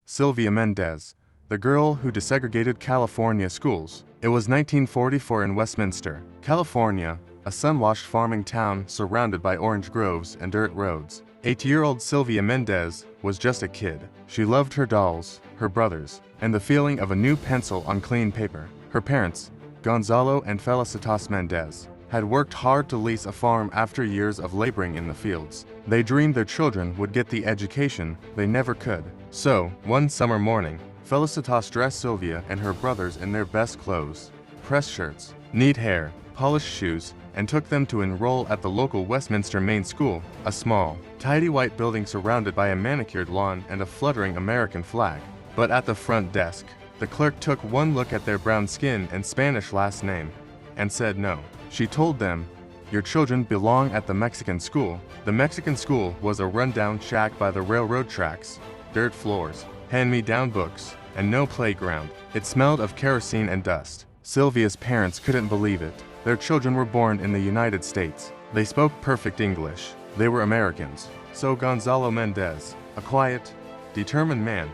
Sylvia Mendez, the girl who desegregated California schools. It was 1944 in Westminster, California, a sun-washed farming town surrounded by orange groves and dirt roads. 8-year-old Sylvia Mendez was just a kid. She loved her dolls, her brothers, and the feeling of a new pencil on clean paper. Her parents, Gonzalo and Felicitas Mendez, had worked hard to lease a farm after years of laboring in the fields. They dreamed their children would get the education they never could. So, one summer morning, Felicitas dressed Sylvia and her brothers in their best clothes, pressed shirts, neat hair, polished shoes, and took them to enroll at the local Westminster Main School, a small, tidy white building surrounded by a manicured lawn and a fluttering American flag. But at the front desk, the clerk took one look at their brown skin and Spanish last name, and said no. She told them, "Your children belong at the Mexican school." The Mexican school was a rundown shack by the railroad tracks, dirt floors, hand-me-down books, and no playground. It smelled of kerosene and dust. Sylvia's parents couldn't believe it. Their children were born in the United States. They spoke perfect English. They were Americans. So Gonzalo Mendez, a quiet, determined man,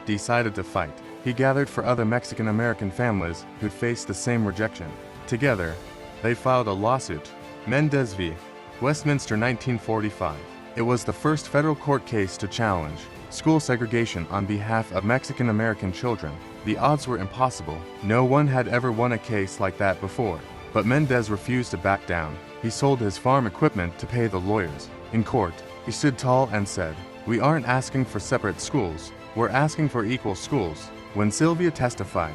decided to fight. He gathered for other Mexican-American families who'd faced the same rejection. Together, they filed a lawsuit, Mendez v. Westminster 1945. It was the first federal court case to challenge school segregation on behalf of Mexican-American children. The odds were impossible. No one had ever won a case like that before. But Mendez refused to back down. He sold his farm equipment to pay the lawyers. In court, he stood tall and said, "We aren't asking for separate schools. We're asking for equal schools." When Sylvia testified,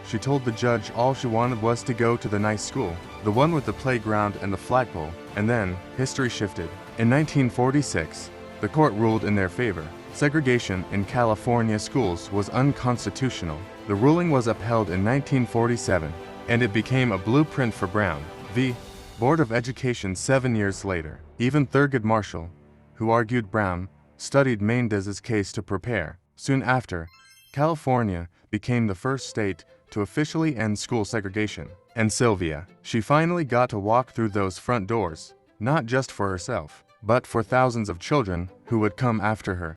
she told the judge all she wanted was to go to the nice school, the one with the playground and the flagpole. And then, history shifted. In 1946, the court ruled in their favor. Segregation in California schools was unconstitutional. The ruling was upheld in 1947, and it became a blueprint for Brown v. Board of Education 7 years later. Even Thurgood Marshall, who argued Brown, studied Mendez's case to prepare. Soon after, California became the first state to officially end school segregation. And Sylvia, she finally got to walk through those front doors, not just for herself, but for thousands of children who would come after her.